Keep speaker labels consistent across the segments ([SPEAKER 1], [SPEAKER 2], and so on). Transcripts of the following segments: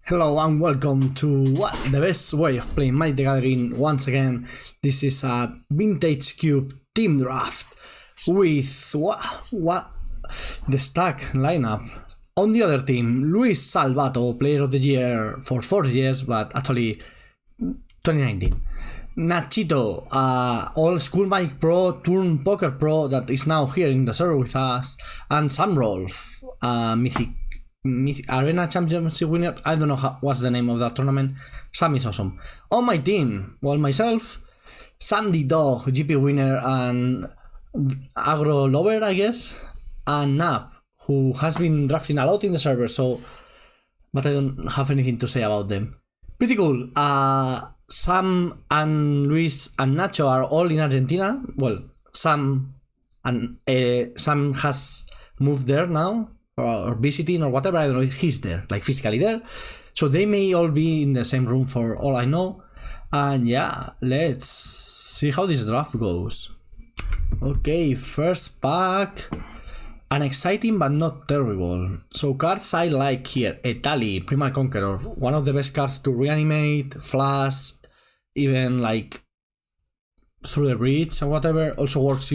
[SPEAKER 1] Hello and welcome to the best way of playing Magic the Gathering once again. This is a vintage cube team draft with what the stack lineup. On the other team, Luis Salvato, player of the year for 4 years, but actually 2019. Nachito, old school Magic Pro, turn poker pro that is now here in the server with us, and Sam Rolf, mythic Arena Championship winner. I don't know what's the name of that tournament. Sam is awesome. On my team, well, myself, Sandy Dog, GP winner and aggro lover, I guess, and Nap, who has been drafting a lot in the server, so but I don't have anything to say about them. Pretty cool. Sam and Luis and Nacho are all in Argentina. Well, Sam has moved there now, or visiting or whatever, I don't know, he's there, like physically there, so they may all be in the same room for all I know. And yeah, let's see how this draft goes. Okay, first pack, unexciting but not terrible. So cards I like here: Etali, Primal Conqueror, one of the best cards to reanimate, flash, even like through the breach or whatever. Also works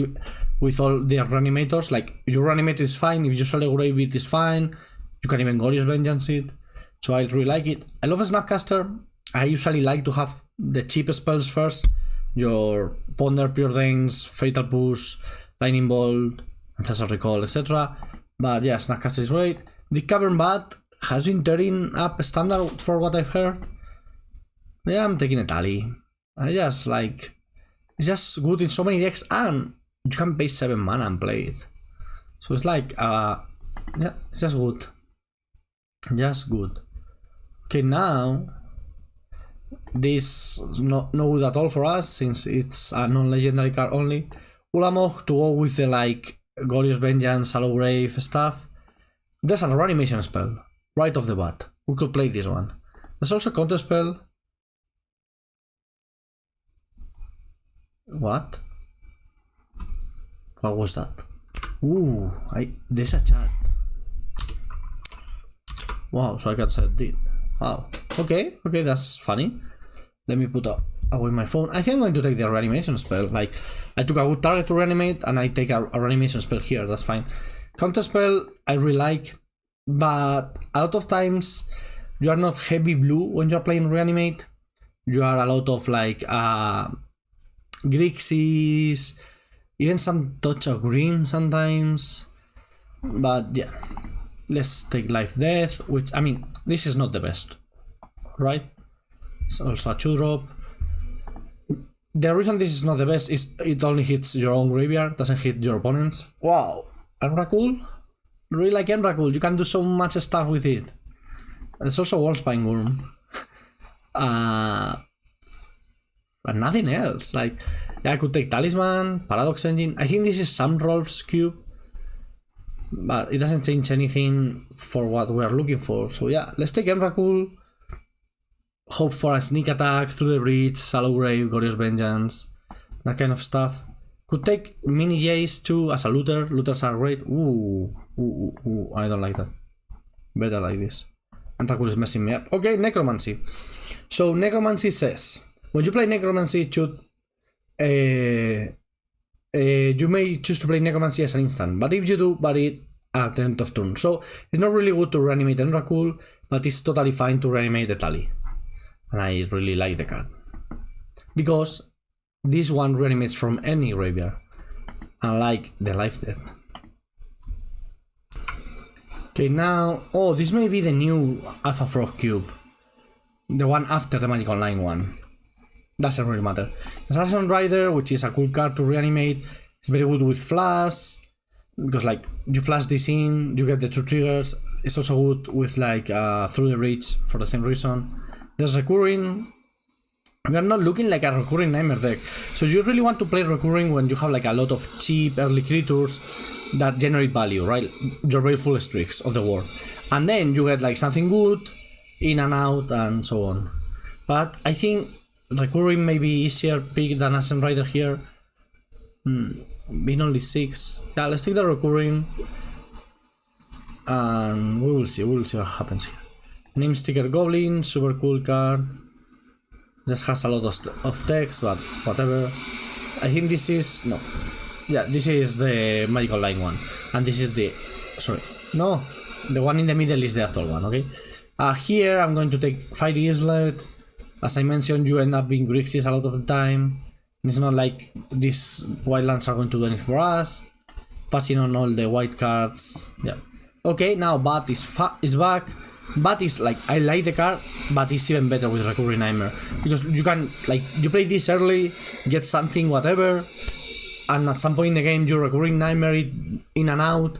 [SPEAKER 1] with all the reanimators. Like, your reanimate is fine, if you solo grave it is fine, you can even Glorious Vengeance it, so I really like it. I love Snapcaster. I usually like to have the cheap spells first, your Ponder, Preordains, Fatal Push, Lightning Bolt, Ancestral Recall, etc. But yeah, Snapcaster is great. The Cavern Bat has been turning up standard for what I've heard. Yeah, I'm taking Etali. I just like, it's just good in so many decks, and you can pay 7 mana and play it. So it's like, yeah, it's just good. Just good. Okay, now, this is not good at all for us, since it's a non-legendary card only. Ulamog to go with the like Glorious Vengeance, Shallow Grave stuff. There's a reanimation spell, right off the bat. We could play this one. There's also a counter spell. What? What was that? Ooh, there's a chat. Wow, so I can say it. Wow. Okay, that's funny. Let me put away my phone. I think I'm going to take the reanimation spell. Like, I took a good target to reanimate, and I take a reanimation spell here. That's fine. Counter spell I really like, but a lot of times you are not heavy blue when you're playing reanimate. You are a lot of like Grixis, even some touch of green sometimes. But yeah, let's take Life Death, which, I mean, this is not the best, right? It's also a 2-drop. The reason this is not the best is it only hits your own graveyard, doesn't hit your opponent's. Wow, Emrakul? Really like Emrakul, you can do so much stuff with it. There's also Wallspine Worm. But nothing else. Like, yeah, I could take Talisman, Paradox Engine. I think this is Sam Rolf's cube, but it doesn't change anything for what we are looking for. So yeah, let's take Emrakul. Hope for a sneak attack through the breach, Shallow Grave, Glorious Vengeance, that kind of stuff. Could take Mini Jace too as a looter. Looters are great. Ooh, I don't like that. Better like this. Emrakul is messing me up. Okay, Necromancy. So Necromancy says, when you play Necromancy, you may choose to play Necromancy as an instant, but if you do, bury it at the end of turn. So it's not really good to reanimate Emrakul, but it's totally fine to reanimate Etali. And I really like the card, because this one reanimates from any graveyard, unlike the Life Death. Okay, now, oh, this may be the new Alpha Frog cube, the one after the Magic Online one. Doesn't really matter. Assassin Rider, which is a cool card to reanimate, it's very good with flash, because like you flash this in, you get the 2 triggers. It's also good with like through the breach for the same reason. There's recurring. We are not looking like a recurring nightmare deck, so you really want to play recurring when you have like a lot of cheap early creatures that generate value, right? Your very full streaks of the war, and then you get like something good in and out and so on. But I think recurring may be easier pick than Ascent Rider here. Being only 6. Yeah, let's take the recurring. And we will see what happens here. Name Sticker Goblin, super cool card. Just has a lot of text, but whatever. I think this is... no. Yeah, this is the Magical Line one. And this is the... sorry. No, the one in the middle is the actual one, okay? Here I'm going to take Fiery Islet. As I mentioned, you end up being Grixis a lot of the time. It's not like these wildlands are going to do anything for us. Passing on all the white cards. Yeah. Okay, now Bat is back. Bat is like, I like the card, but it's even better with Recurring Nightmare. Because you can, like, you play this early, get something, whatever, and at some point in the game you Recurring Nightmare it in and out,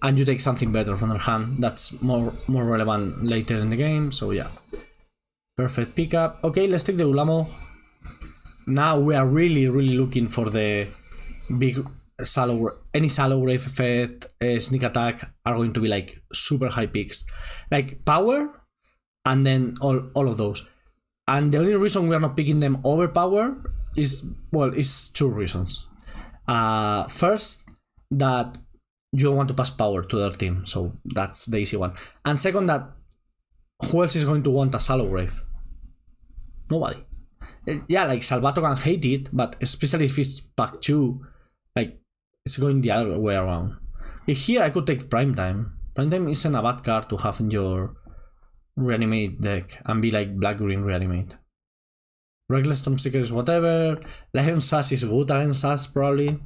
[SPEAKER 1] and you take something better from their hand. That's more relevant later in the game, so yeah. Perfect pickup. Okay, let's take the Ulamo. Now we are really looking for the big any Shallow Grave effect, sneak attack are going to be like super high picks. Like power and then all of those. And the only reason we are not picking them over power is, well, it's two reasons. First, that you don't want to pass power to their team, so that's the easy one. And second, that who else is going to want a Shallow Grave? Nobody. Yeah, like Salvato can hate it, but especially if it's pack 2, like it's going the other way around. Here I could take Primetime. Primetime isn't a bad card to have in your Reanimate deck and be like black-green Reanimate. Reckless Stormseeker is whatever. Lion Sass is good against us probably.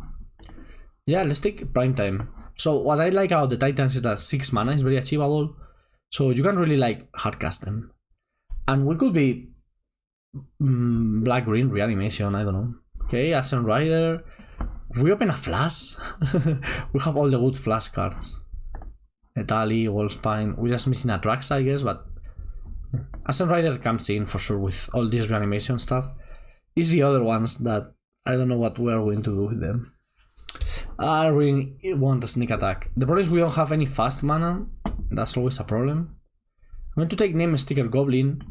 [SPEAKER 1] Yeah, let's take Primetime. So what I like about the Titans is that 6 mana is very achievable. So you can really like hardcast them. And we could be black-green Reanimation, I don't know. Okay, Ascent Rider. We open a Flash. We have all the good Flash cards. Etali, Wolfspine. We're just missing a Drax, I guess, but Ascent Rider comes in for sure with all this Reanimation stuff. It's the other ones that I don't know what we're going to do with them. I really want a sneak attack. The problem is we don't have any fast mana. That's always a problem. I'm going to take Name Sticker Goblin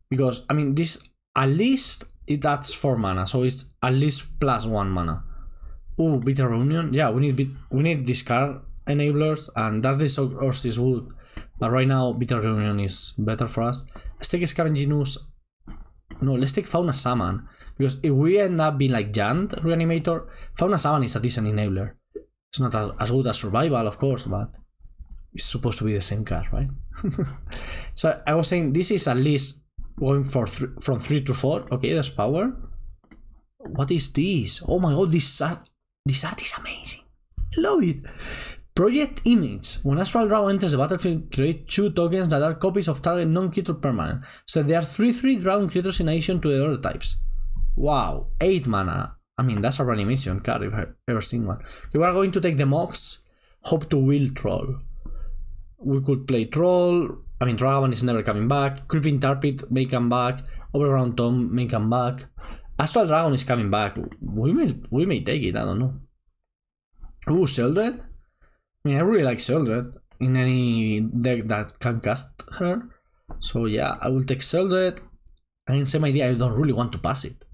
[SPEAKER 1] because, I mean, this at least it adds 4 mana, so it's at least plus 1 mana. Ooh, Bitter Reunion. Yeah, we need discard enablers, and that resource is good. But right now, Bitter Reunion is better for us. Let's take Scavenging Ooze. No, let's take Fauna Shaman. Because if we end up being like Giant Reanimator, Fauna Shaman is a decent enabler. It's not as good as Survival, of course, but it's supposed to be the same card, right? So I was saying this is at least going for from 3 to 4. Okay, there's power. What is this? Oh my god, this art is amazing. I love it. Project Image. When Astral Dragon enters the battlefield, create 2 tokens that are copies of target non-creature permanent. So there are 3/3 dragon creatures in addition to the other types. Wow, 8 mana. I mean, that's a Reanimation card if I've ever seen one. Okay, we are going to take the Mox. Hope to Will Troll. We could play Troll. I mean, Dragon is never coming back. Creeping Tarpit may come back. Overground Tomb may come back. Astral Dragon is coming back. We may take it, I don't know. Ooh, Sheldred? I mean, I really like Sheldred in any deck that can cast her. So yeah, I will take Sheldred. And same idea, I don't really want to pass it.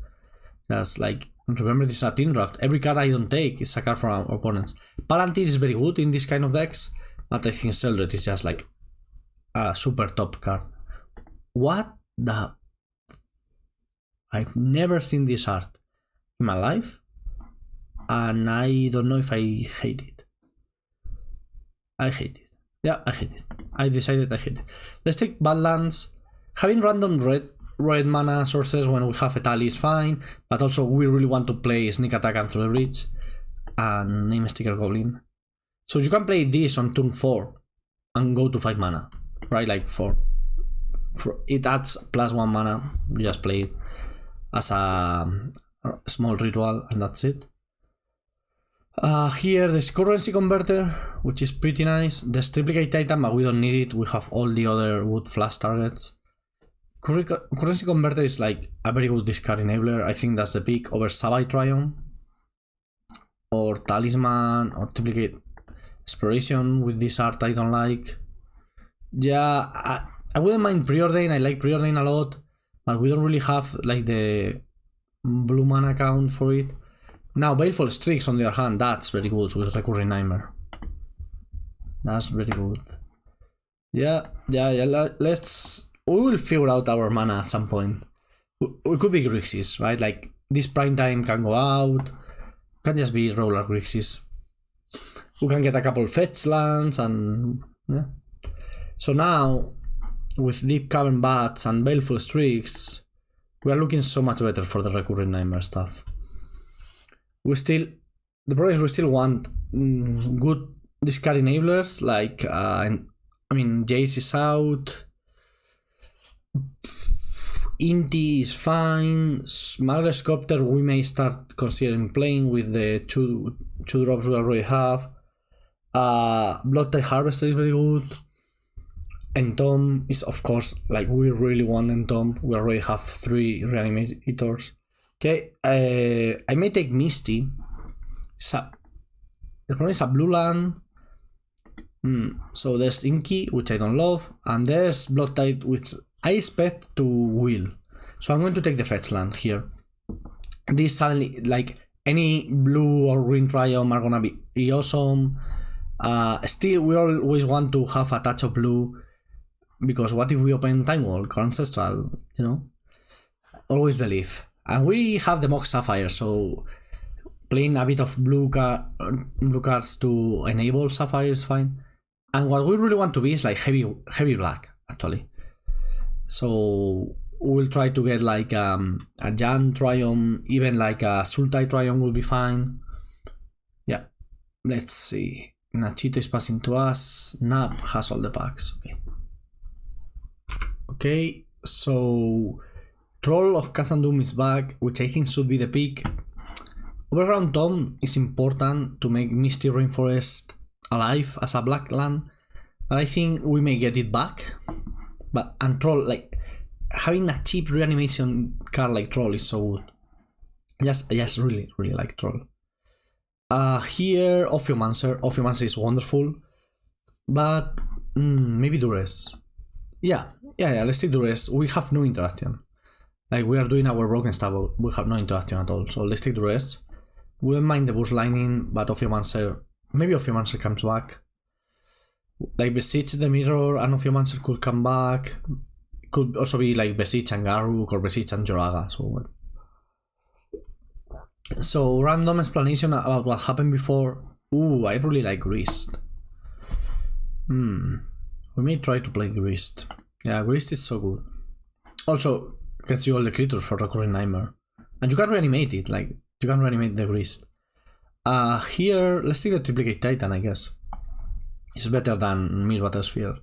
[SPEAKER 1] Just like, remember this is a team draft. Every card I don't take is a card from our opponents. Palantir is very good in this kind of decks, but I think Sheldred is just like a super top card. What the... I've never seen this art in my life, and I don't know if I hate it. I hate it. Yeah, I hate it. I decided I hate it. Let's take Badlands. Having random red mana sources when we have Etali is fine, but also we really want to play Sneak Attack and Through the Bridge and Name Sticker Goblin. So you can play this on turn 4 and go to 5 mana, right? Like 4. It adds plus 1 mana. You just play it as a small ritual and that's it. Here there's Currency Converter, which is pretty nice. There's Triplicate Titan, but we don't need it. We have all the other wood flash targets. Currency Converter is like a very good discard enabler. I think that's the pick over Savai Triumph or Talisman or Triplicate Exploration with this art I don't like. Yeah, I wouldn't mind Preordain. I like Preordain a lot, but we don't really have like the blue mana count for it. Now Baleful Strix on the other hand, that's very good with Recurring Nightmare. That's very good. Yeah, let's we will figure out our mana at some point. We could be Grixis, right? Like this prime time can go out. Can just be roller Grixis. We can get a couple fetch lands and yeah. So now with Deep Cavern Bats and Baleful Streaks, we are looking so much better for the recurring nightmare stuff. The problem is we still want good discard enablers, like Jace is out, Inti is fine, Smuggler Sculptor we may start considering playing with the two drops we already have. Bloodtide Harvester is very good. Entomb is, of course, like we really want Entomb. We already have 3 reanimators. Okay, I may take Misty. The problem is a blue land. So there's Inky, which I don't love, and there's Bloodtide, which I expect to will. So I'm going to take the fetch land here. This suddenly, like any blue or green Triumph are gonna be awesome. Still, we always want to have a touch of blue, because what if we open Time Walk or Ancestral, you know? Always believe. And we have the Mox Sapphire, so playing a bit of blue cards to enable Sapphire is fine. And what we really want to be is like heavy black, actually. So we'll try to get like a Jan Triumph, even like a Sultai Triumph will be fine. Yeah, let's see. Nachito is passing to us. Nap has all the packs. Okay, so Troll of Khazad-dûm is back, which I think should be the pick. Overground Tomb is important to make Misty Rainforest alive as a black land, but I think we may get it back. And Troll, like having a cheap reanimation card like Troll is so good. Yes, really like Troll. Here Ophiomancer is wonderful, but maybe Duress. Yeah, let's take Duress. We have no interaction. Like we are doing our broken stuff, but we have no interaction at all. So let's take Duress. We don't mind the bush lining, but maybe Ophiomancer comes back. Like Besiege the Mirror and Ophiomancer could come back. Could also be like Besiege and Garruk or Besiege and Joraga. So random explanation about what happened before. Ooh, I really like Grist. We may try to play Grist. Yeah, Grist is so good. Also gets you all the creatures for Recurring Nightmare. And you can reanimate it, like you can reanimate the Grist. Here, let's take the Triplicate Titan, I guess. It's better than Mirror Sphere.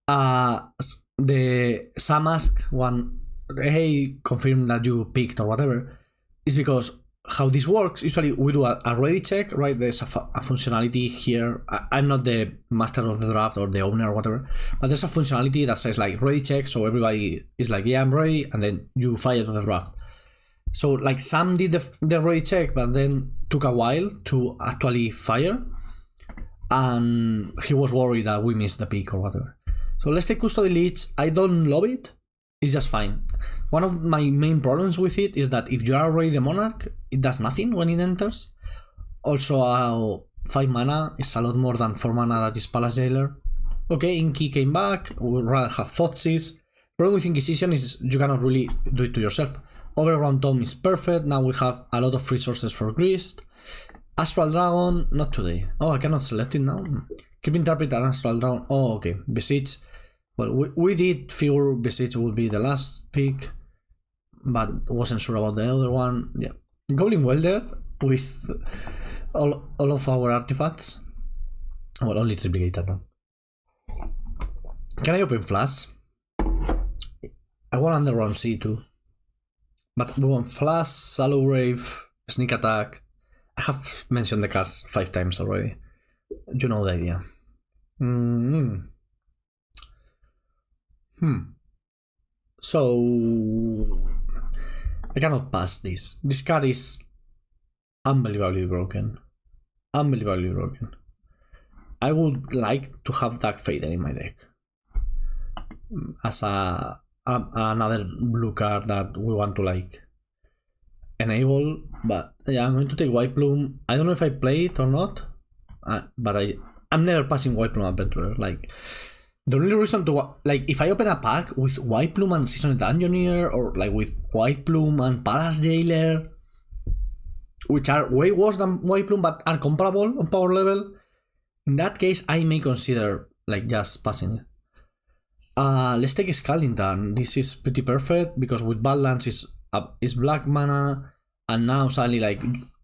[SPEAKER 1] The Samask one, hey, confirm that you picked or whatever, is because how this works, usually we do a ready check, right? There's a functionality here. I'm not the master of the draft or the owner or whatever, but there's a functionality that says like ready check, so everybody is like, yeah, I'm ready, and then you fire to the draft. So like Sam did the ready check, but then took a while to actually fire, and he was worried that we missed the pick or whatever. So let's take Custody Leech. I don't love it. It's just fine. One of my main problems with it is that if you are already the Monarch, it does nothing when it enters. Also, 5 mana is a lot more than 4 mana that is Palace Jailer. Okay, Inky came back. We would rather have Thoughtseize. Problem with Inquisition is you cannot really do it to yourself. Overground Tomb is perfect. Now we have a lot of resources for Grist. Astral Dragon, not today. Oh, I cannot select it now. Keep Interpret and Astral Dragon. Oh, okay. Besiege. Well, we did figure Besiege would be the last pick, but wasn't sure about the other one. Yeah, Goblin Welder with all of our artifacts. Well, only Triplicate Titan. Can I open Flash? I want Underground Sea too, but we want Flash, Shallow Grave, Sneak Attack. I have mentioned the cards 5 times already. You know the idea. So I cannot pass this. This card is unbelievably broken. Unbelievably broken. I would like to have Dark Fader in my deck as another blue card that we want to like enable. But yeah, I'm going to take White Plume. I don't know if I play it or not, but I'm never passing White Plume Adventurer. Like The only reason to, like, if I open a pack with White Plume and Seasoned Dungeoneer, or like with White Plume and Palace Jailer, which are way worse than White Plume but are comparable on power level, in that case I may consider like just passing it. Let's take Skellington. This is pretty perfect because with Badlands is black mana, and now suddenly like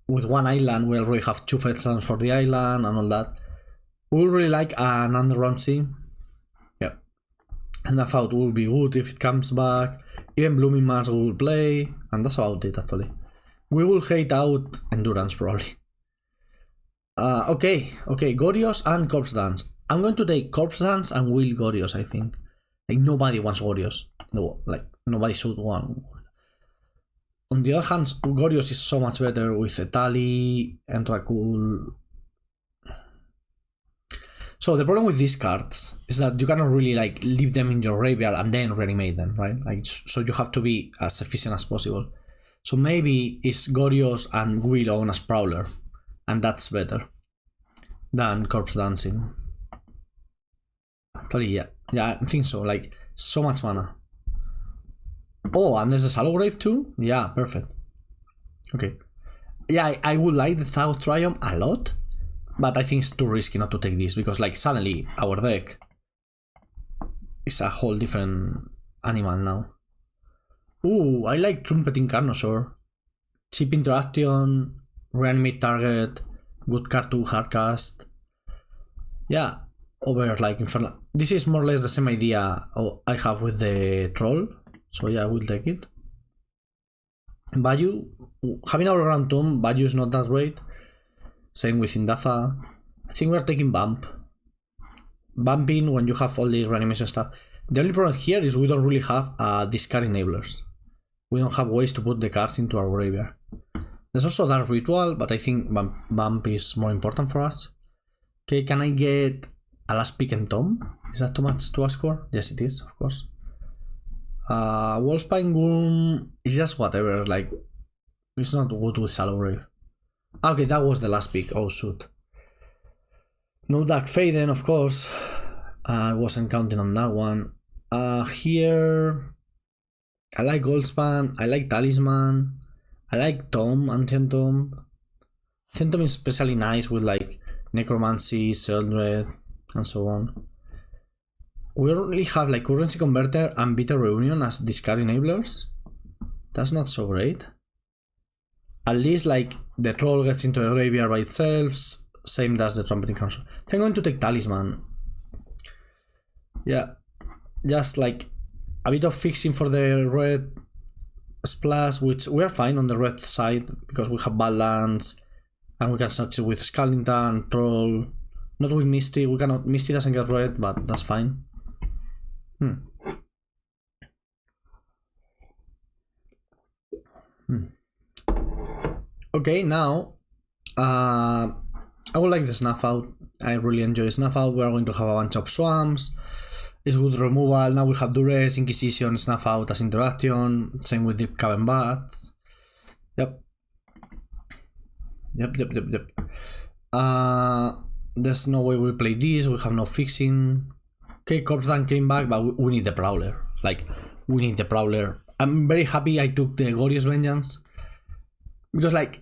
[SPEAKER 1] with one island we already have 2 fetch lands for the island and all that. We would really like an underground sea. Yeah. Snuff Out will be good if it comes back. Even Blooming Mars we will play, and that's about it actually. We will hate out Endurance probably. Okay, Gorios and Corpse Dance. I'm going to take Corpse Dance and Will Gorios, I think. Like, nobody wants Gorios. No, like, nobody should want. On the other hand, Gorios is so much better with Etali and Rakul. So the problem with these cards is that you cannot really like leave them in your graveyard and then reanimate them, right? Like, so you have to be as efficient as possible. So maybe it's Gorios and Will own as Prowler, and that's better than Corpse Dancing. Actually, yeah, I think so. Like, so much mana. Oh, and there's a Shallow Grave too? Yeah, perfect. Okay. Yeah, I would like the South Triumph a lot, but I think it's too risky not to take this because like suddenly our deck is a whole different animal now. Ooh, I like Trumpeting Carnosaur. Cheap interaction, reanimate target, good card to hardcast. Yeah, over like Infernal. This is more or less the same idea I have with the Troll. So yeah, I will take it. Bayou, having our Grand Tomb, Bayou is not that great. Same with Indatha. I think we're taking Bump. Bumping when you have all the reanimation stuff. The only problem here is we don't really have discard enablers. We don't have ways to put the cards into our graveyard. There's also Dark Ritual, but I think Bump is more important for us. Okay, can I get a Last Pick and Tomb? Is that too much to ask for? Yes, it is, of course. Wolfspine Gloom is just whatever, like, it's not good with Shallow Grave. Okay, that was the last pick. Oh, shoot. No Dark Faden, of course. I wasn't counting on that one. Here, I like Goldspan, I like Talisman, I like Tom, Ancient Tomb. Ancient Tomb is especially nice with like Necromancy, Sheldred, and so on. We only have like Currency Converter and Bitter Reunion as discard enablers. That's not so great. At least like the Troll gets into the graveyard by itself, same does the Trumpeting Carnosaur. I'm going to take Talisman. Yeah, just like a bit of fixing for the red splash, which we are fine on the red side because we have Badlands and we can search it with Skellington, Troll, not with Misty. We cannot, Misty doesn't get red, but that's fine. Okay, now I would like the Snuff Out. I really enjoy Snuff Out. We are going to have a bunch of swamps. It's good removal. Now we have Duress, Inquisition, Snuff Out as interaction. Same with Deep Cavern Bats. Yep. There's no way we play this. We have no fixing. Okay, Corpse Dance came back, but we need the Prowler. Like, we need the Prowler. I'm very happy I took the Glorious Vengeance. Because, like,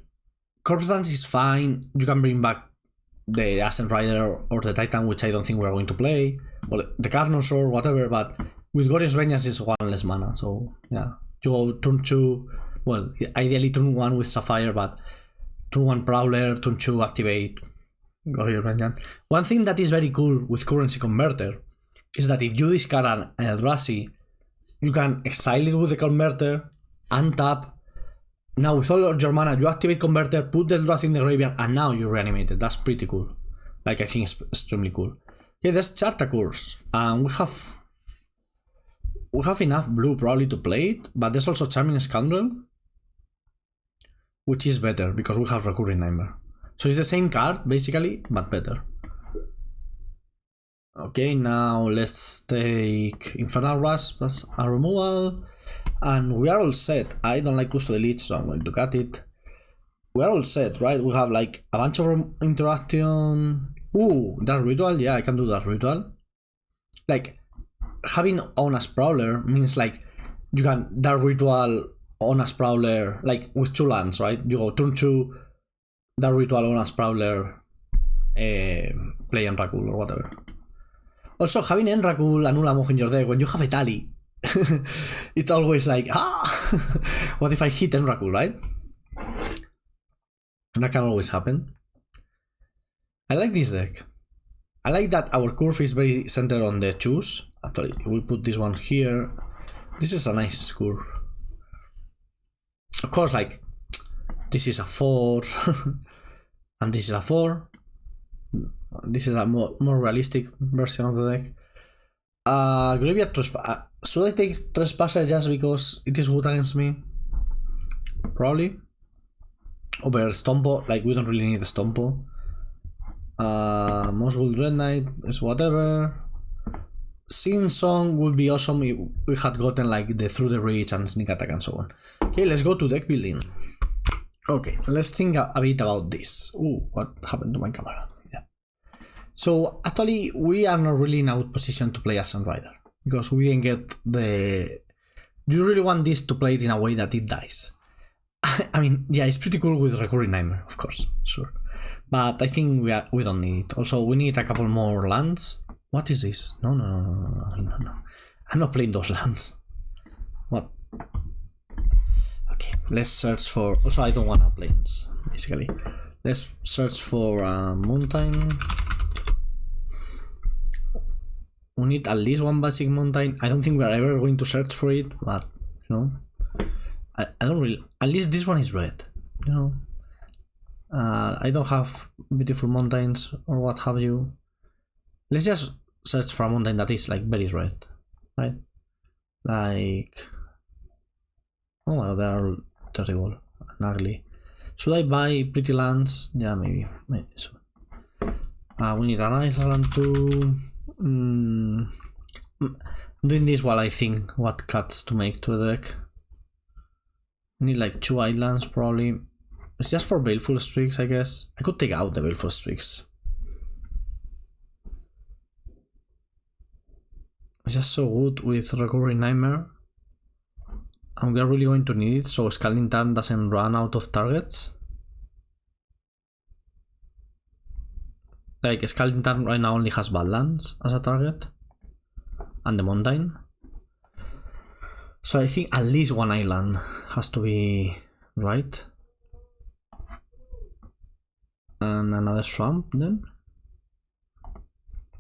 [SPEAKER 1] Corpse Dance is fine. You can bring back the Ascent Rider or the Titan, which I don't think we're going to play. Or the Carnosaur or whatever, but with Glorious Vengeance is one less mana. So, yeah. You go turn 2. Well, ideally turn 1 with Sapphire, but turn 1 Prowler, turn 2 activate Glorious Vengeance. One thing that is very cool with Currency Converter is that if you discard an Eldrazi, you can exile it with the Converter, untap. Now with all of your mana, you activate Converter, put the Eldrazi in the graveyard, and now you reanimate it. That's pretty cool. Like, I think it's extremely cool. Okay, there's Chartacurs. We have enough blue probably to play it, but there's also Charming Scoundrel, which is better because we have Recurring Nightmare. So it's the same card, basically, but better. Okay, now let's take Infernal Grasp as a removal. And we are all set. I don't like Custody Leech, so I'm going to cut it. We are all set, right? We have like a bunch of interaction. Ooh, that ritual? Yeah, I can do that ritual. like having on a sprawler means like you can Dark Ritual on a sprawler like with 2 lands, right? You go turn 2, Dark Ritual on a sprawler, play Enragul or whatever. Also, having Enragul and Ulamog in your deck when you have Etali, it's always like, what if I hit Enragul, right? That can always happen. I like this deck. I like that our curve is very centered on the 2s. Actually, we put this one here. This is a nice curve. Of course, like, this is a 4, and this is a 4. This is a more realistic version of the deck. Graveyard Trespasser. Should I take Trespasser just because it is good against me? Probably. Over Stompo, like we don't really need a Stompo. Mosswood Red Knight is whatever. Sing Song would be awesome if we had gotten like the Through the Reach and Sneak Attack and so on. Okay, let's go to deck building. Okay, let's think a bit about this. Ooh, what happened to my camera? Yeah. So actually, we are not really in a good position to play as Sunrider because we didn't get the. You really want this to play it in a way that it dies. I mean, yeah, it's pretty cool with Recurring Nightmare, of course, sure. But I think we don't need it. Also, we need a couple more lands. What is this? No. I'm not playing those lands. What? Okay, let's search for... Also, I don't want plains, basically. Let's search for mountain. We need at least one basic mountain. I don't think we're ever going to search for it, but, you know... I don't really... At least this one is red, you know? I don't have beautiful mountains or what have you. Let's just search for a mountain that is like very red, right? Like, oh well, they are terrible and ugly. Should I buy pretty lands? Yeah, maybe so. We need an island too. I'm doing this while I think what cuts to make to the deck. We need like 2 islands probably. It's just for Baleful Streaks, I guess. I could take out the Baleful Streaks. It's just so good with Recurring Nightmare. And we are really going to need it so Scalding Tarn doesn't run out of targets. Like, Scalding Tarn right now only has Badlands as a target. And the Mountain. So I think at least one island has to be right. And another swamp then.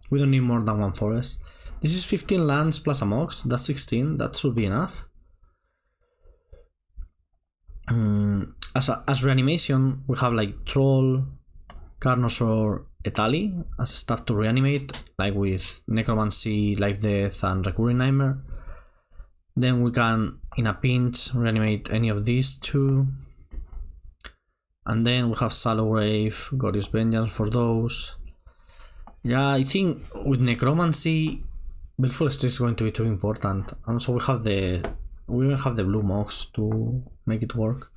[SPEAKER 1] We don't need more than one forest. This is 15 lands plus a mox, that's 16, that should be enough. As reanimation, we have like Troll, Carnosaur, Etali as stuff to reanimate, like with Necromancy, Life Death, and Recurring Nightmare. Then we can, in a pinch, reanimate any of these 2. And then we have Shallow Grave, Glorious Vengeance for those. Yeah, I think with Necromancy, Baleful Streak is going to be too important. And so we even have the blue mox to make it work.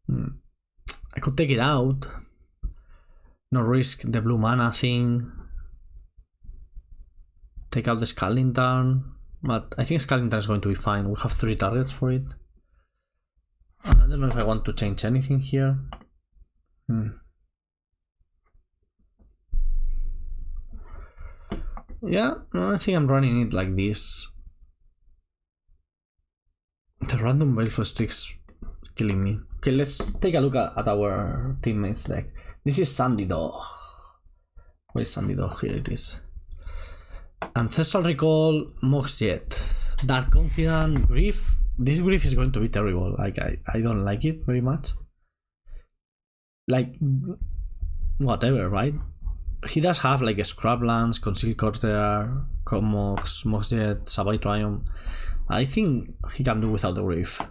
[SPEAKER 1] I could take it out. No risk the blue mana thing. Take out the Scalding Tarn. But I think Scalding Tarn is going to be fine. We have 3 targets for it. I don't know if I want to change anything here. Yeah, I think I'm running it like this. The random Baleful Streaks killing me. Okay, let's take a look at our teammates deck. This is Sandy Dog. Where is Sandy Dog? Here it is. Ancestral Recall, Mox Jet, Dark Confidant, Grief. This Grief is going to be terrible. Like I don't like it very much. Like whatever, right? He does have like a Scrublands, Concealed Courtier, Mox, Mox Jet, Savai Triumph. I think he can do without the Grief.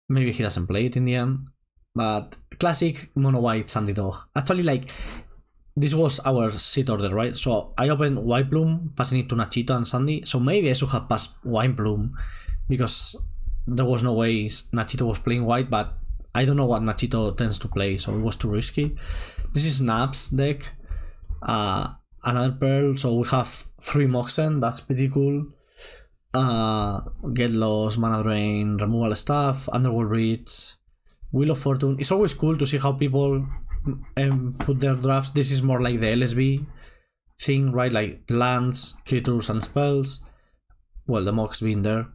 [SPEAKER 1] Maybe he doesn't play it in the end. But classic mono white Sandy Dog. Actually, like, this was our seed order, right? So I opened White Bloom, passing it to Nachito and Sandy. So maybe I should have passed White Bloom, because there was no way Nachito was playing white, but I don't know what Nachito tends to play, so it was too risky. This is Nap's deck. another pearl, so we have 3 Moxen, that's pretty cool. Get lost, mana drain, removal stuff, underworld reach, wheel of fortune. It's always cool to see how people put their drafts. This is more like the LSB thing, right? Like lands, creatures, and spells. Well, the Mox being there.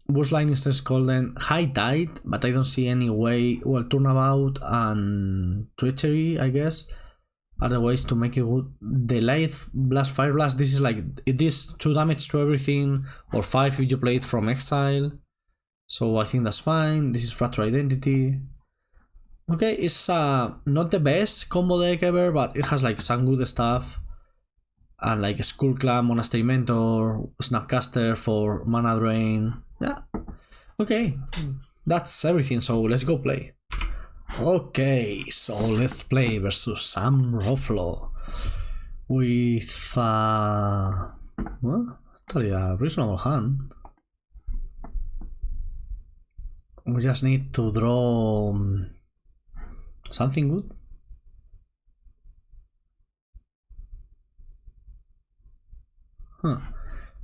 [SPEAKER 1] Bushline instance golden, high tide, but I don't see any way. Well, turnabout and treachery, I guess, are the ways to make it good. The light blast, fire blast. This is like it is 2 damage to everything, or 5 if you play it from exile. So I think that's fine. This is Fracture Identity. Okay, it's not the best combo deck ever, but it has like some good stuff. And like Skull Clan, Monastery Mentor, Snapcaster for mana drain. Yeah. Okay, that's everything. So let's go play. Okay, so let's play versus Sam Ruffalo with well, actually a reasonable hand. We just need to draw something good.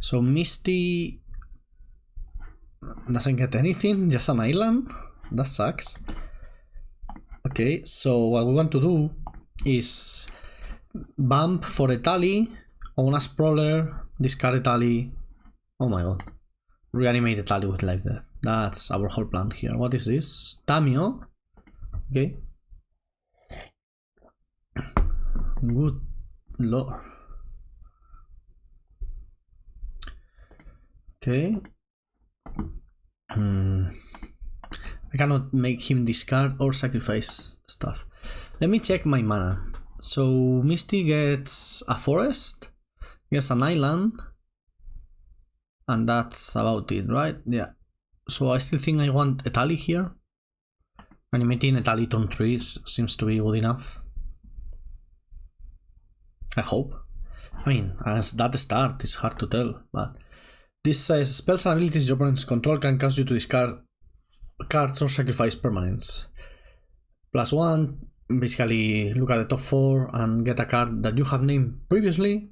[SPEAKER 1] So Misty doesn't get anything, just an island. That sucks. Okay, so what we want to do is bump for Etali, own a Sprawler, discard Etali. Oh my god. Reanimate Etali with life death. That's our whole plan here. What is this? Tamio. Okay. Good lord. Okay. I cannot make him discard or sacrifice stuff. Let me check my mana. So Misty gets a forest, gets an island, and that's about it, right? Yeah. So I still think I want Etali here. Animating Etali turn 3 seems to be good enough. I hope. I mean, as that start, it's hard to tell, but this says spells and abilities your opponent's control can cause you to discard cards or sacrifice permanents. +1, basically look at the top 4 and get a card that you have named previously,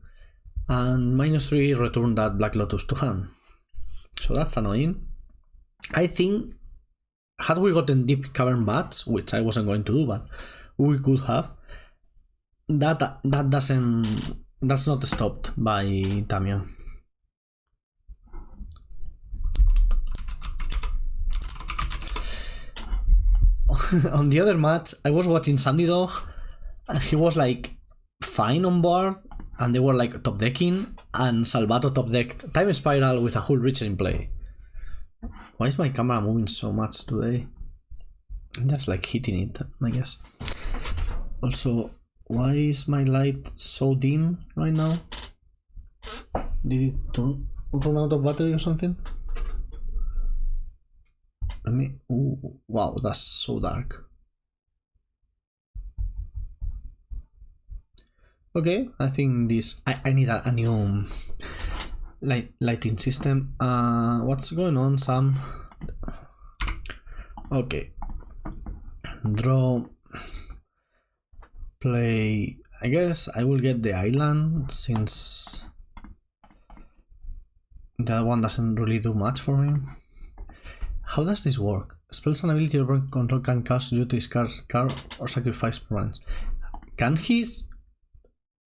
[SPEAKER 1] and -3, return that Black Lotus to hand. So that's annoying. I think had we gotten Deep Cavern Bats, which I wasn't going to do, but we could have, that's not stopped by Tamio. On the other match, I was watching Sandy Dog, and he was like fine on board, and they were like top decking, and Salvato top decked Time Spiral with a Hull Reacher in play. Why is my camera moving so much today? I'm just like hitting it, I guess. Also, why is my light so dim right now? Did it run out of battery or something? Let me. Ooh, wow, that's so dark. Okay, I think this. I need a new lighting system. What's going on, Sam? Okay. Draw. Play. I guess I will get the island since that one doesn't really do much for me. How does this work? Spells and ability your control can cause you to discard card or sacrifice permanents. Can he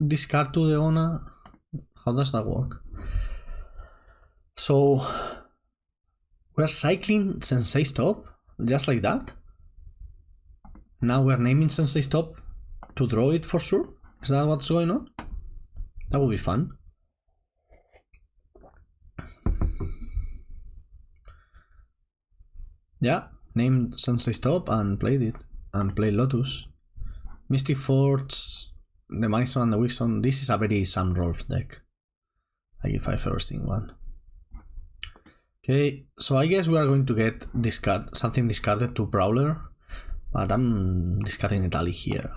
[SPEAKER 1] discard to the owner? How does that work? So we're cycling Sensei Stop just like that. Now we're naming Sensei Stop to draw it for sure. Is that what's going on? That would be fun. Yeah, named Sensei Stop and played it. And played Lotus. Mystic Forge, the Mindstone and the Weakstone. This is a very Sam Rolf deck. Like if I've ever seen one. Okay, so I guess we are going to get something discarded to Prowler. But I'm discarding Etali here.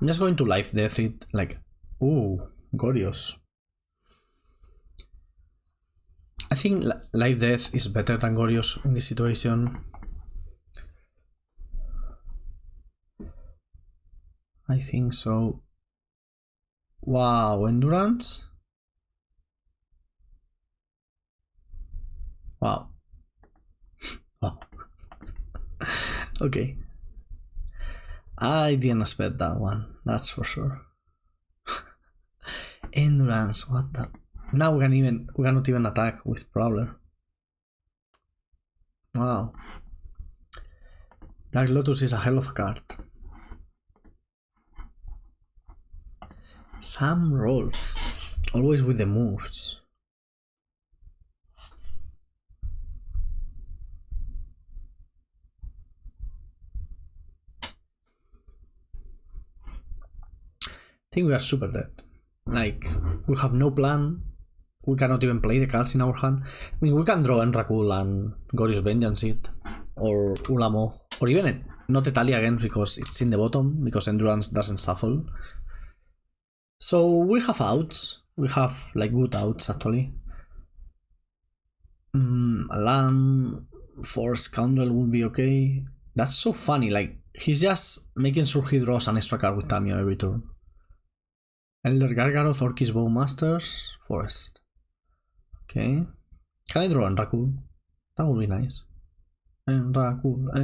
[SPEAKER 1] I'm just going to life death it like, ooh, Gorios. I think life death is better than Gorios in this situation. I think so. Wow, endurance. Wow. Wow. Okay. I didn't expect that one, that's for sure. Endurance, what the? Now we cannot even attack with Prowler. Wow. Black Lotus is a hell of a card. Sam Rolf, always with the moves. I think we are super dead. Like, we have no plan. We cannot even play the cards in our hand. I mean, we can draw Enrakul and Glorious Vengeance it, or Ulamo, or even not Etali again because it's in the bottom, because Endurance doesn't shuffle. So we have outs. We have like good outs actually. A land for Scoundrel would be okay. That's so funny. Like, he's just making sure he draws an extra card with Tamio every turn. Elder Gargaroth, Orcish Bowmasters, Forest. Okay. Can I draw Enrakul? That would be nice. Enrakul. I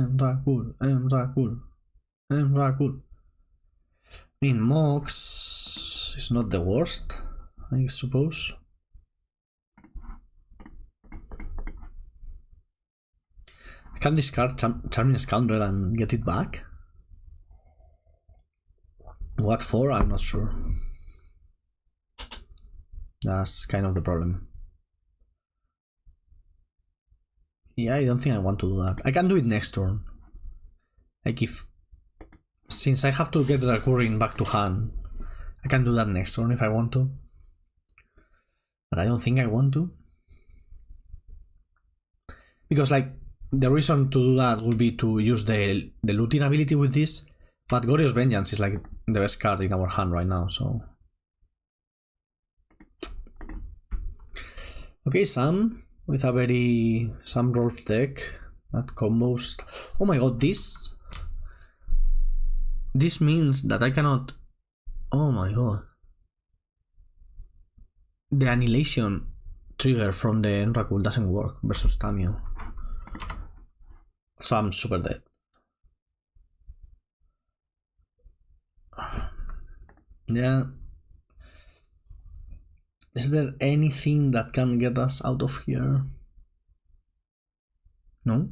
[SPEAKER 1] mean, Mox is not the worst, I suppose. I can discard Charming Scoundrel and get it back. What for? I'm not sure. That's kind of the problem. Yeah, I don't think I want to do that. I can do it next turn. Like since I have to get the recurring back to hand, I can do that next turn if I want to. But I don't think I want to. Because like, the reason to do that would be to use the looting ability with this, but Glorious Vengeance is like the best card in our hand right now, so... Okay, Sam, with a very Sam Rolf deck that combos... Oh my god, this means that I cannot... Oh my god. The Annihilation trigger from the Enrakul doesn't work versus Tamio. So I'm super dead. Yeah. Is there anything that can get us out of here? No?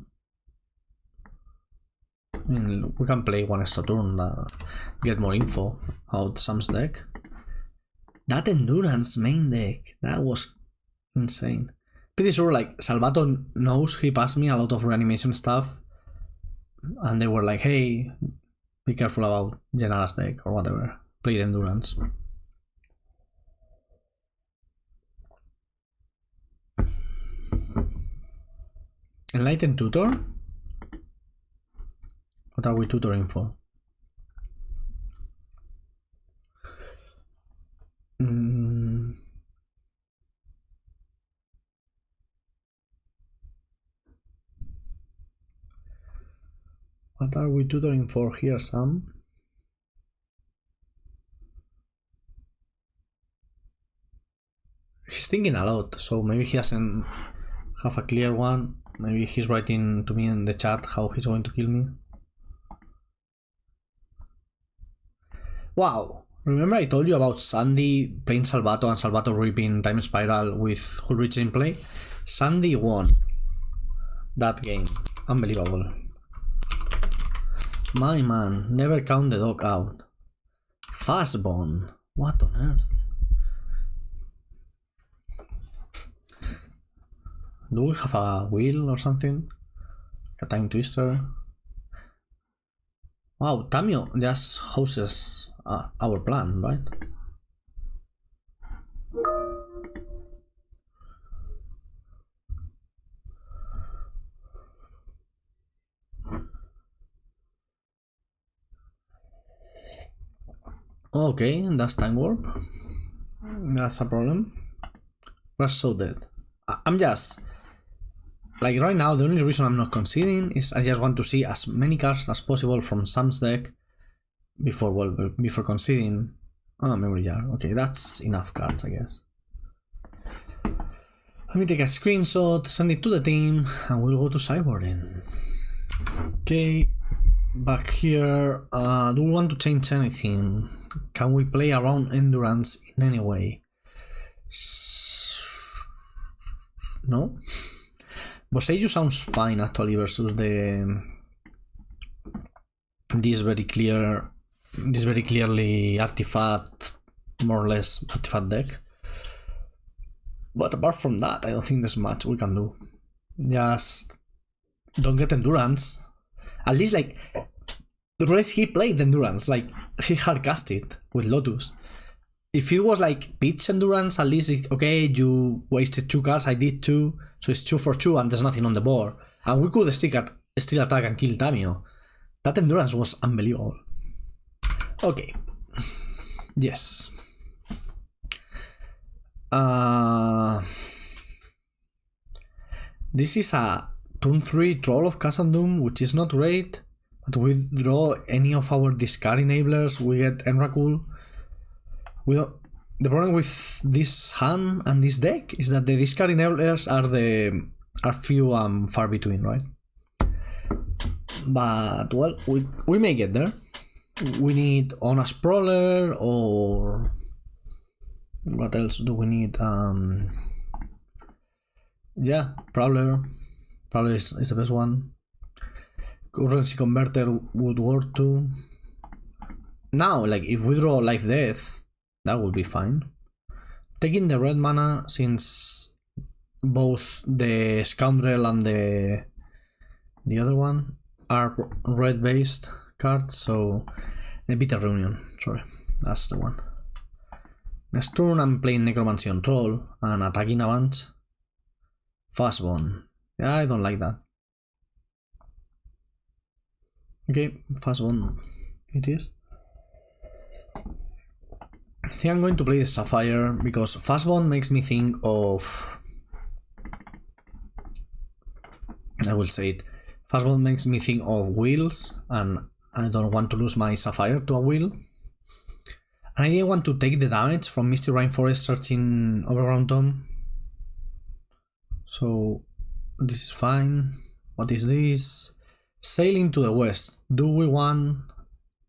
[SPEAKER 1] I mean, we can play one extra turn, get more info out Sam's deck. That Endurance main deck, that was insane. Pretty sure like Salvato knows he passed me a lot of reanimation stuff, and they were like, hey, be careful about Genara's deck or whatever. Play the Endurance. Enlightened Tutor? What are we tutoring for? What are we tutoring for here, Sam? He's thinking a lot, so maybe he doesn't have a clear one. Maybe he's writing to me in the chat how he's going to kill me. Wow! Remember I told you about Sandy playing Salvato and Salvato ripping Time Spiral with Hulrich in play? Sandy won that game. Unbelievable. My man, never count the dog out. Fastbone. What on earth? Do we have a wheel or something? A time twister? Wow, Tamio just hosts our plan, right? Okay, that's time warp. That's a problem. We're so dead. I'm just... Like right now, the only reason I'm not conceding is I just want to see as many cards as possible from Sam's deck before conceding. Oh, memory jar. Okay, that's enough cards, I guess. Let me take a screenshot, send it to the team, and we'll go to sideboarding. Okay, back here. Do we want to change anything? Can we play around endurance in any way? No? Boseiju sounds fine actually versus this very clearly artifact, more or less artifact deck. But apart from that, I don't think there's much we can do. Just don't get endurance. At least like the rest he played endurance, like he hard cast it with Lotus. If it was like pitch endurance, at least okay, you wasted 2 cards, I did 2, so it's 2 for 2 and there's nothing on the board. And we could still attack and kill Tamio. That endurance was unbelievable. Okay. Yes. This is a turn 3 Troll of Khazad-dûm, which is not great, but we draw any of our discard enablers, we get Emrakul. The problem with this hand and this deck is that the discard enablers are few and far between, right? But well, we may get there. We need on a Sprawler, or what else do we need? Yeah, Prowler. Prowler is the best one. Currency Converter would work too. Now, like if we draw Life Death, that would be fine. Taking the red mana, since both the Scoundrel and the other one are red based cards, so the Bitter Reunion, sorry, that's the one. Next turn I'm playing Necromancy on Troll and attacking a bunch. Fast Bond. Yeah, I don't like that. Okay, Fast Bond it is. I think I'm going to play the Sapphire because Fast Bond makes me think of... I will say it. Fast Bond makes me think of wheels, and I don't want to lose my Sapphire to a wheel. And I didn't want to take the damage from Misty Rainforest searching Overground Tomb. So this is fine. What is this? Sailing to the west. Do we want...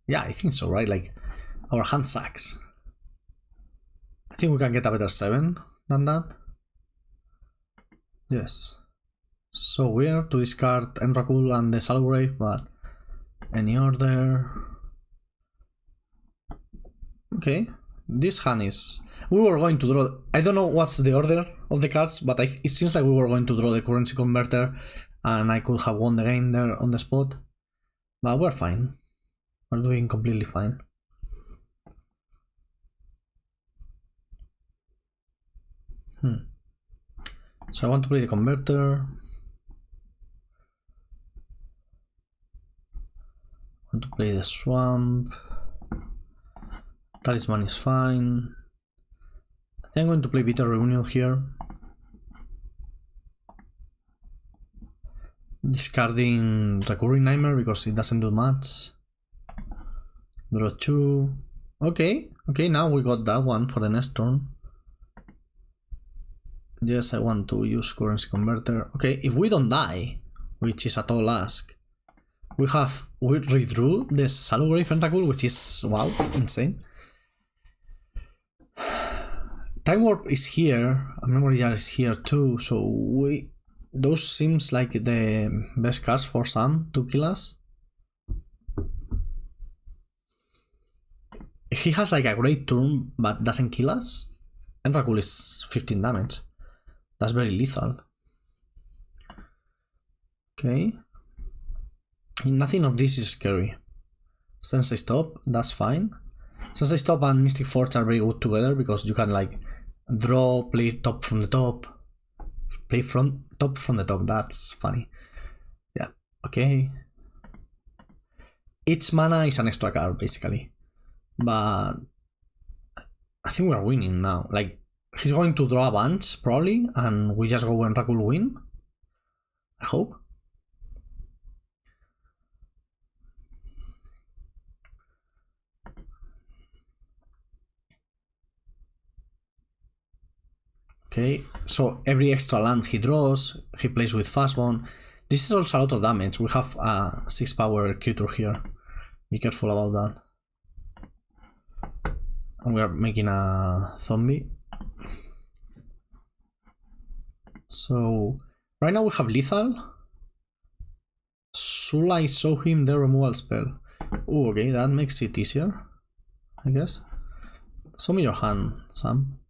[SPEAKER 1] Yeah, I think so, right? Like, our hand sucks. I think we can get a better 7 than that. Yes. So weird to discard Emrakul and the Salgrave, but any order... Okay, this hand is... We were going to draw... I don't know what's the order of the cards, but it seems like we were going to draw the Currency Converter and I could have won the game there on the spot. But we're fine. We're doing completely fine. So I want to play the Converter. I want to play the Swamp. Talisman is fine. I think I'm going to play Bitter Reunion here. Discarding Recurring Nightmare because it doesn't do much. Draw 2. Okay, now we got that one for the next turn. Yes, I want to use Currency Converter. Okay, if we don't die, which is a tall ask, we redrew the Salgrave Tentacle, which is, wow, insane. Time Warp is here, and Memory Jar is here too, so those seems like the best cards for Sam to kill us. He has like a great turn, but doesn't kill us. Emrakul is 15 damage. That's very lethal. Okay. Nothing of this is scary. Sensei Stop, that's fine. Sensei Stop and Mystic Forge are very good together because you can like draw, play top from the top, play top from the top. That's funny. Yeah, okay. Each mana is an extra card basically, but I think we are winning now. Like he's going to draw a bunch probably, and we just go and Rakul win. I hope. Okay, so every extra land he draws, he plays with Fastbone. This is also a lot of damage. We have a 6 power creature here. Be careful about that. And we are making a zombie. So right now we have lethal. Should I show him the removal spell? Oh, okay, that makes it easier, I guess. Show me your hand, Sam.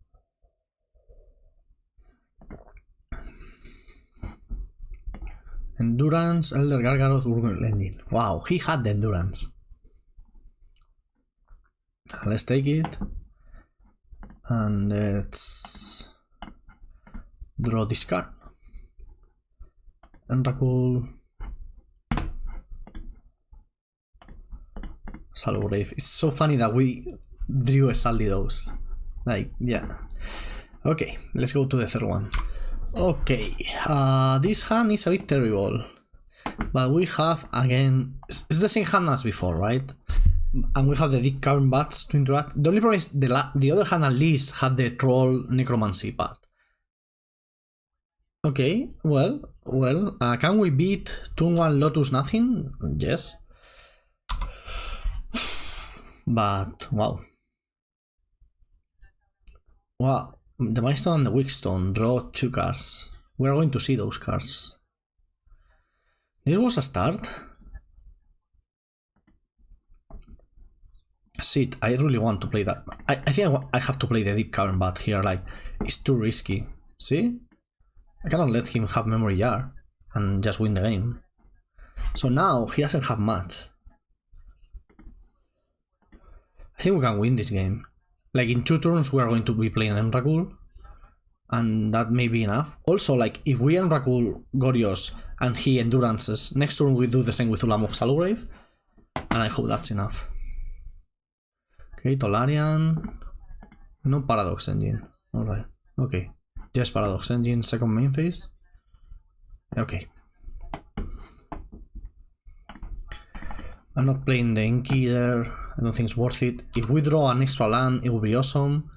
[SPEAKER 1] Endurance, Elder Gargaroth, Urgon Engine. Wow, he had the endurance. Let's take it. And let's draw this card. Enrakul. Salograve. It's so funny that we drew exactly those. Like, yeah. Okay, let's go to the third one. Okay, this hand is a bit terrible. But we have, again, it's the same hand as before, right? And we have the Dick Cavern Bats to interact. The only problem is the other hand at least had the Troll Necromancy part. Okay, well, can we beat turn 1 Lotus nothing? Yes. But, wow. Wow, the Milestone and the Wickstone draw 2 cards. We are going to see those cards. This was a start. Shit, I really want to play that. I think I have to play the Deep Cavern Bat here, like, it's too risky. See? I cannot let him have Memory Jar and just win the game. So now he doesn't have much. I think we can win this game. Like in 2 turns we are going to be playing Emrakul, and that may be enough. Also, like if we Emrakul Gorios and he endurances, next turn we do the same with Ulamog Salograve, and I hope that's enough. Okay, Tolarian. No Paradox Engine. Alright. Okay. Just Paradox Engine, second main phase. Okay. I'm not playing the Inky there. I don't think it's worth it. If we draw an extra land, it would be awesome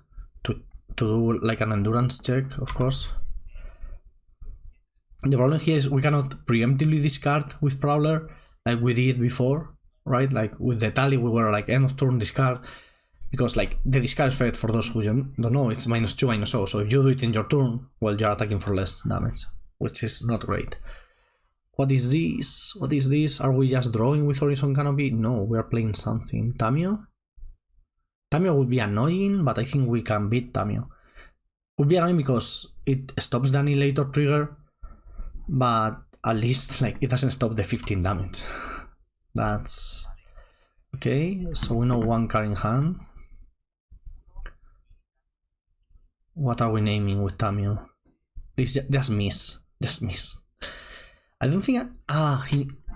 [SPEAKER 1] to do like an endurance check, of course. The problem here is we cannot preemptively discard with Prowler like we did before, right? Like with the Etali, we were like end of turn discard, because like the discard effect, for those who don't know, it's -2, -0. So if you do it in your turn, well, you're attacking for less damage, which is not great. What is this? What is this? Are we just drawing with Horizon Canopy? No, we are playing something. Tamio? Tamio would be annoying, but I think we can beat Tamio. Would be annoying because it stops the Annihilator trigger, but at least like it doesn't stop the 15 damage. That's okay. So we know 1 card in hand. What are we naming with Tamio? Please just miss. Just miss. I don't think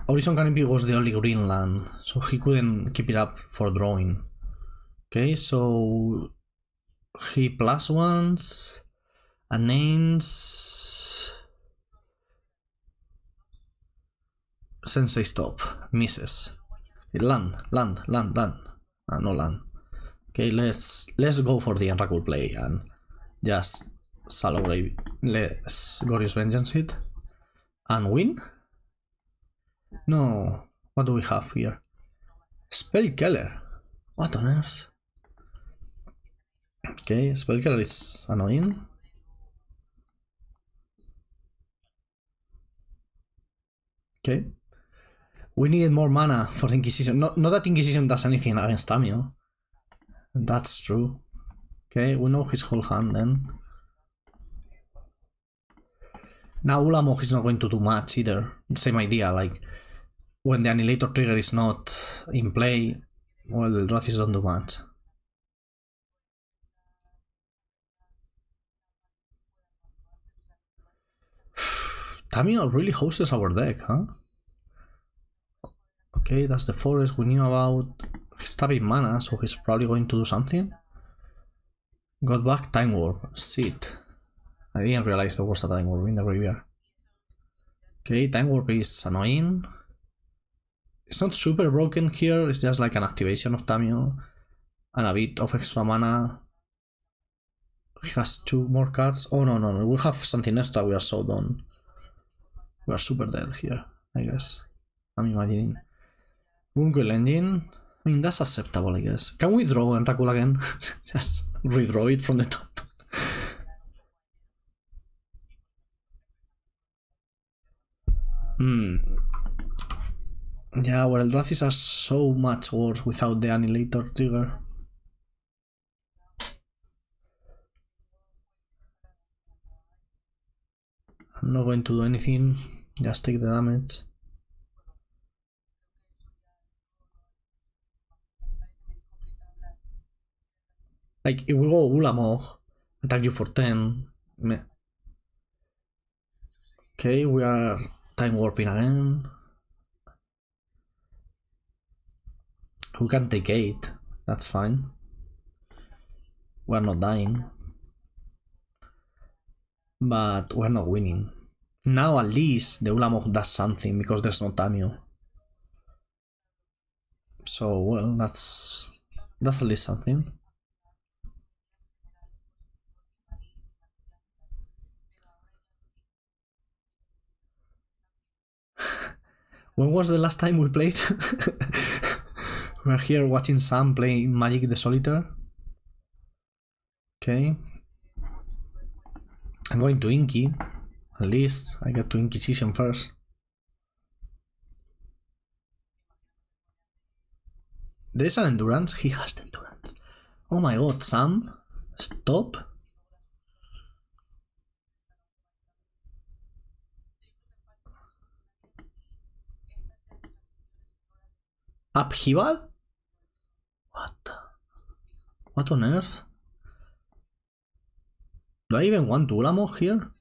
[SPEAKER 1] Horizon Canopy was the only green land, so he couldn't keep it up for drawing. Okay, so he +1s and names Sensei Stop, misses. Land. No land. Okay, let's go for the Enrakul play and just Salograve. Let's Glorious Vengeance it. And win? No. What do we have here? Spellkiller. What on earth? Okay, Spellkiller is annoying. Okay. We needed more mana for the Inquisition. Not that Inquisition does anything against Tamio. That's true. Okay, we know his whole hand then. Now Ulamog is not going to do much either. Same idea, like when the Annihilator trigger is not in play, well, the Wrathis don't do much. Tamio really hosts our deck, huh? Okay, that's the forest we knew about. He's tapping mana, so he's probably going to do something. Got back Time Warp. Shit. I didn't realize there was a Time Warp in the graveyard. Okay, Time Warp is annoying. It's not super broken here, it's just like an activation of Tamio and a bit of extra mana. He has 2 more cards. Oh no, no, no. We have something extra. We are so done. We are super dead here, I guess. I'm imagining. Gunkel engine. I mean, that's acceptable, I guess. Can we draw Enrakul again? Just redraw it from the top. Yeah, well, Eldrathis are so much worse without the Annihilator trigger. I'm not going to do anything, just take the damage. Like, if we go Ulamog, attack you for 10. Meh. Okay, we are time warping again. We can take 8, that's fine. We're not dying. But we're not winning. Now at least the Ulamog does something because there's no Tamio. So, well, that's at least something. When was the last time we played? We're here watching Sam play Magic the Solitaire. Okay. I'm going to Inky. At least I get to Inquisition first. There is an Endurance? He has the Endurance. Oh my god, Sam. Stop. Upheaval? What on earth? Do I even want Ulamog here?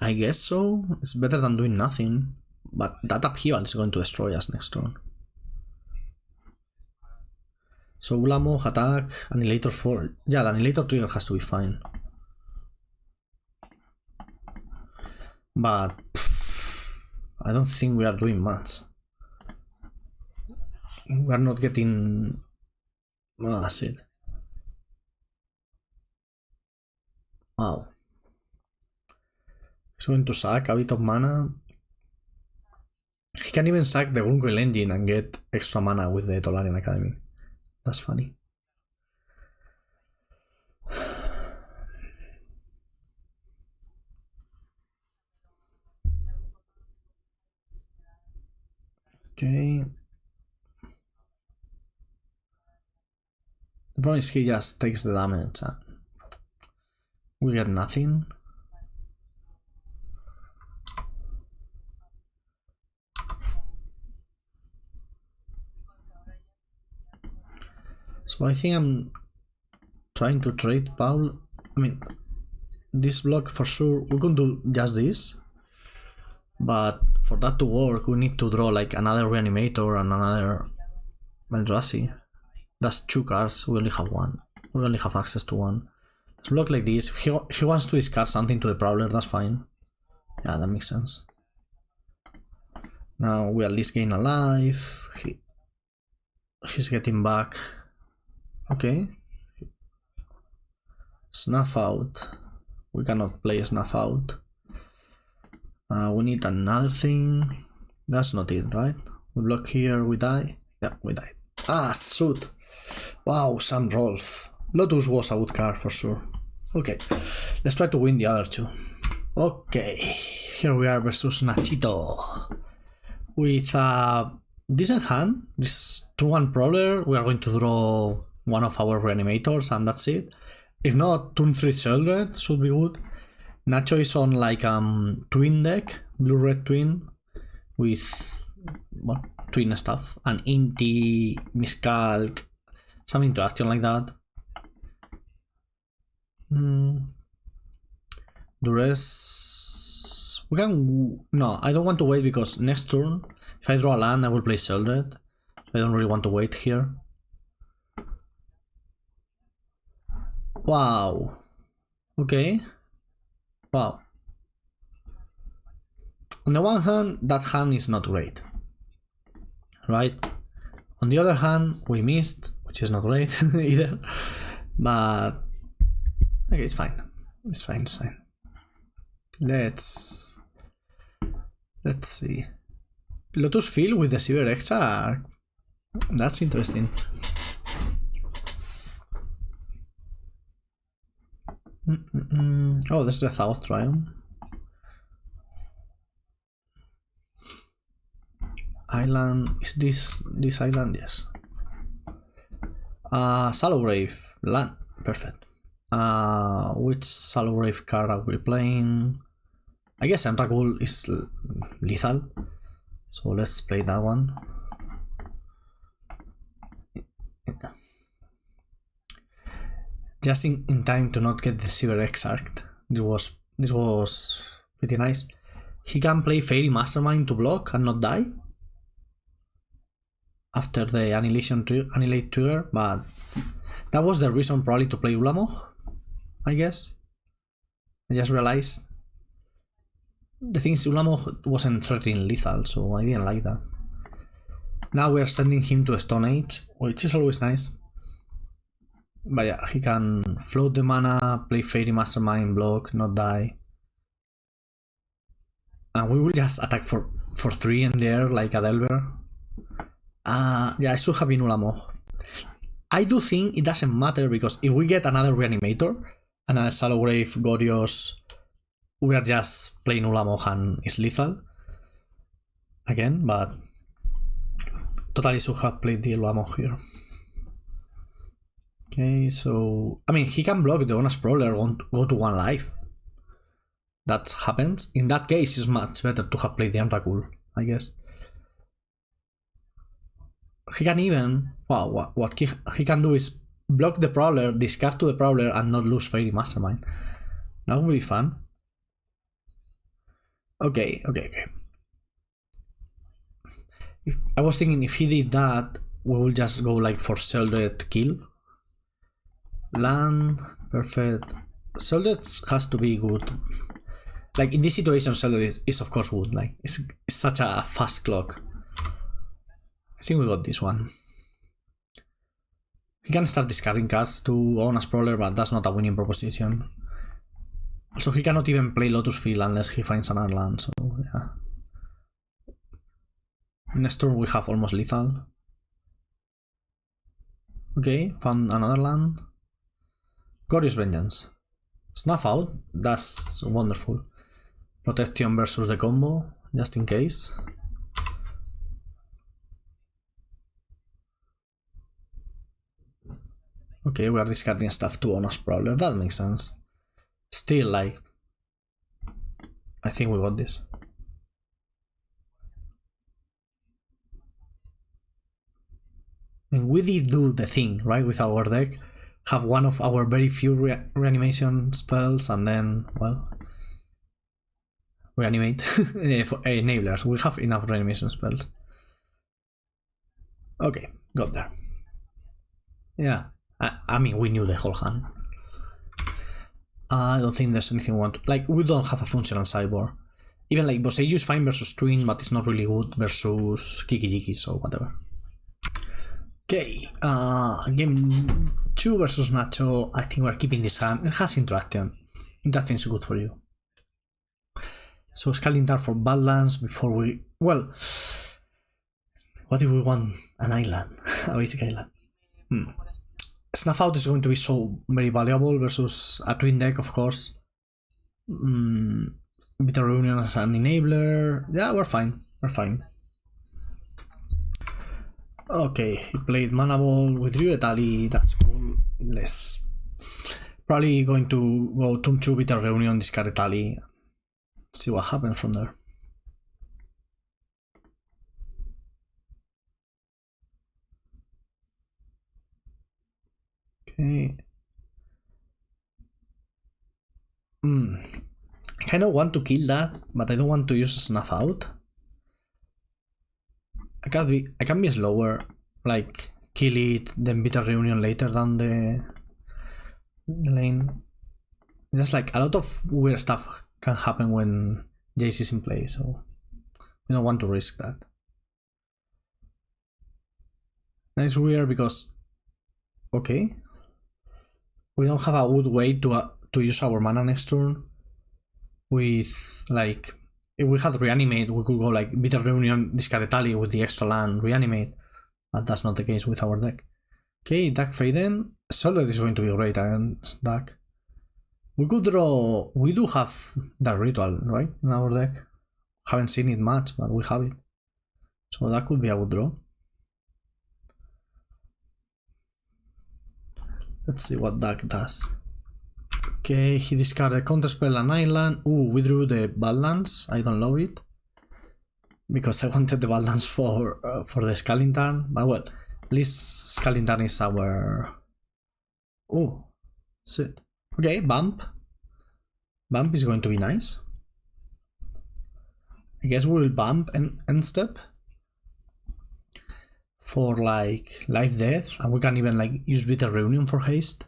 [SPEAKER 1] I guess so. It's better than doing nothing. But that upheaval is going to destroy us next turn. So Ulamog, attack, Annihilator 4. Yeah, the Annihilator trigger has to be fine. But I don't think we are doing much. We are not getting... Oh, that's it. Wow. He's going to sack a bit of mana. He can even sack the Gunkel engine and get extra mana with the Tolarian Academy. That's funny. Okay. The problem is he just takes the damage. We get nothing. So I think I'm trying to trade Paul. I mean, this block for sure, we can do just this. But for that to work, we need to draw like another Reanimator and another Eldrazi. That's 2 cards, we only have 1. We only have access to 1. Let's block like this. If he wants to discard something to the Prowler, that's fine. Yeah, that makes sense. Now we at least gain a life. He's getting back. Okay. Snuff out. We cannot play Snuff out. We need another thing. That's not it, right? We block here, we die. Yeah, we die. Ah, shoot. Wow, Sam Rolf. Lotus was a good card for sure. Okay, let's try to win the other 2. Okay, here we are versus Nachito. With a decent hand, this 2-1 Prowler, we are going to draw one of our Reanimators and that's it. If not, turn 3 Sheldred should be good. Nacho is on like twin deck, blue-red twin, with well, twin stuff, an Inti, Miscalc, some interaction like that. The rest... We can... No, I don't want to wait because next turn, if I draw a land, I will play Sheldred. I don't really want to wait here. Wow. Okay. Wow. On the one hand, that hand is not great. Right? On the other hand, we missed, which is not great either. But okay, it's fine. It's fine. It's fine. Let's see. Lotus Field with the Cyber Exarch. That's interesting. Oh, there's the South Triumph. Island, is this island? Yes. Salograve land, perfect. Which Salograve card are we playing? I guess Emrakul is lethal, so let's play that one. Just in time to not get the Cyber Exarch. This was pretty nice. He can play Fairy Mastermind to block and not die after the Annihilate trigger, but that was the reason probably to play Ulamog, I guess. I just realized the thing is Ulamog wasn't threatening lethal, so I didn't like that. Now we're sending him to Stone Age, which is always nice. But yeah, he can float the mana, play Fairy Mastermind, block, not die. And we will just attack for 3 in there like a Delver. Yeah, I should have been Ulamog. I do think it doesn't matter because if we get another Reanimator and a Salograve Gorios, we are just playing Ulamog and it's lethal again, but totally should have played the Ulamog here. Okay, so I mean, he can block the Honest Prowler, go to 1 life. That happens. In that case, it's much better to have played the Emrakul, I guess. He can even, wow, what he can do is block the Prowler, discard to the Prowler, and not lose Fairy Mastermind. That would be fun. Okay. I was thinking if he did that, we will just go like for Sheldred kill. Land, perfect. Sheldred has to be good. Like in this situation, Sheldred is of course good. Like it's such a fast clock. I think we got this one. He can start discarding cards to own a Sprawler, but that's not a winning proposition. Also, he cannot even play Lotus Field unless he finds another land, so yeah. Next turn we have almost lethal. Okay, found another land. Glorious Vengeance. Snuff out, that's wonderful. Protection versus the combo, just in case. Okay, we are discarding stuff to own a Sprawler, that makes sense. Still, like, I think we got this. And we did do the thing, right, with our deck. Have one of our very few reanimation spells and then, well, reanimate. For enablers, we have enough reanimation spells. Okay, got there. Yeah, I mean, we knew the whole hand. I don't think there's anything we want to, like, we don't have a functional sideboard. Even like Boseiju is fine versus Twin, but it's not really good versus Kiki Jiki, so whatever. Okay, game 2 versus Nacho. I think we're keeping this hand. It has interaction. Interaction is good for you. So Scalding Tarn for Badlands before we... Well, what if we want an island? A basic island. Snuff Out is going to be so very valuable versus a Twin deck, of course. Bitter Reunion as an enabler. Yeah, we're fine. We're fine. Okay, he played Mana Ball, withdrew Etali, that's cool. Let's probably going to go turn 2 Bitter Reunion, discard Etali, see what happens from there. Okay. I kind of want to kill that, but I don't want to use a Snuff Out. I can be slower, like kill it, then Bitter Reunion later down the lane. Just like a lot of weird stuff can happen when Jace is in play, so we don't want to risk that. And it's weird because Okay. We don't have a good way to use our mana next turn. With, like, if we had reanimate, we could go like Bitter Reunion, discard Etali with the extra land, reanimate. But that's not the case with our deck. Okay, Dark Faden. Solid is going to be great against Dark. We could draw. We do have that ritual, right? In our deck. Haven't seen it much, but we have it. So that could be a good draw. Let's see what Dark does. Okay, he discarded Counterspell and Island. Ooh, we drew the Badlands. I don't love it. Because I wanted the Badlands for the Scaling turn. But well, at least Scaling turn is our... Oh, shit. Okay, Bump. Bump is going to be nice. I guess we will Bump and end step. For like Life Death. And we can even like use Bitter Reunion for haste.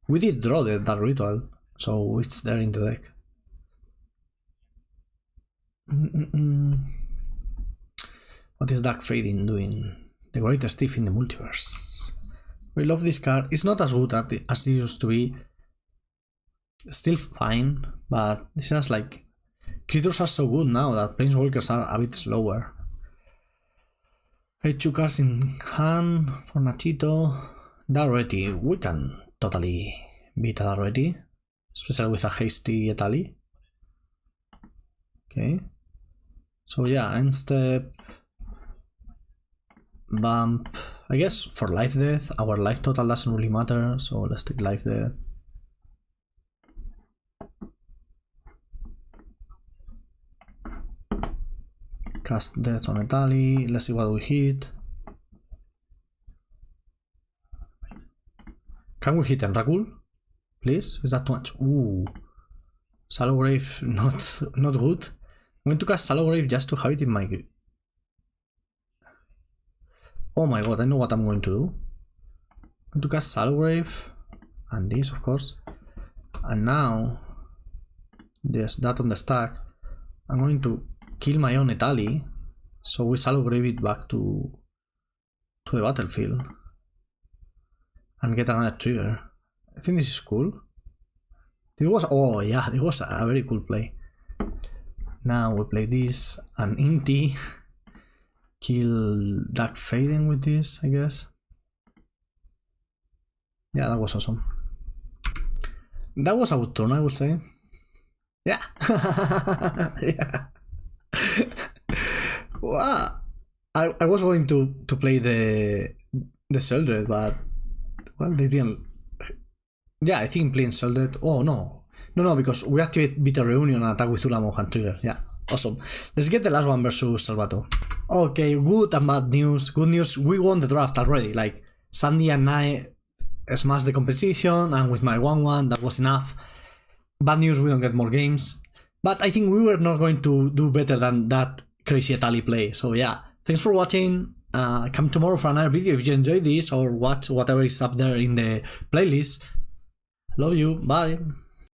[SPEAKER 1] We did draw that ritual, so it's there in the deck. What is Dark Fading doing? The greatest thief in the multiverse. We love this card. It's not as good as it used to be. Still fine, but it's just like creatures are so good now that planeswalkers are a bit slower. Hey, 2 cards in hand for Nachito. Already we can totally beat that already, especially with a hasty Etali. Okay, so yeah, end step, Bump. I guess for Life Death, our life total doesn't really matter, so let's take Life Death. Cast Death on Etali. Let's see what we hit. Can we hit Enragul? Please? Is that too much? Ooh. Shallow Grave, not good. I'm going to cast Shallow Grave just to have it in my... Oh my god, I know what I'm going to do. I'm going to cast Shallow Grave. And this, of course. And now... Yes, that on the stack. I'm going to kill my own Etali. So we Shallow Grave it back to the battlefield. And get another trigger. I think this is cool. It was, oh yeah, it was a very cool play. Now we play this and Inti. Kill Dark Fading with this, I guess. Yeah, that was awesome. That was a good turn, I would say. Yeah. Yeah. Wow. I was going to play the Sheldred, but well, they didn't. Yeah, I think playing Sheldred. Oh no. No, because we activate Bitter Reunion and attack with Ulamog and trigger. Yeah, awesome. Let's get the last one versus Salvato. Okay, good and bad news. Good news, we won the draft already. Like, Sandy and I smashed the competition, and with my 1-1, that was enough. Bad news, we don't get more games. But I think we were not going to do better than that crazy Etali play. So yeah, thanks for watching. Come tomorrow for another video if you enjoyed this, or watch whatever is up there in the playlist. Love you, bye.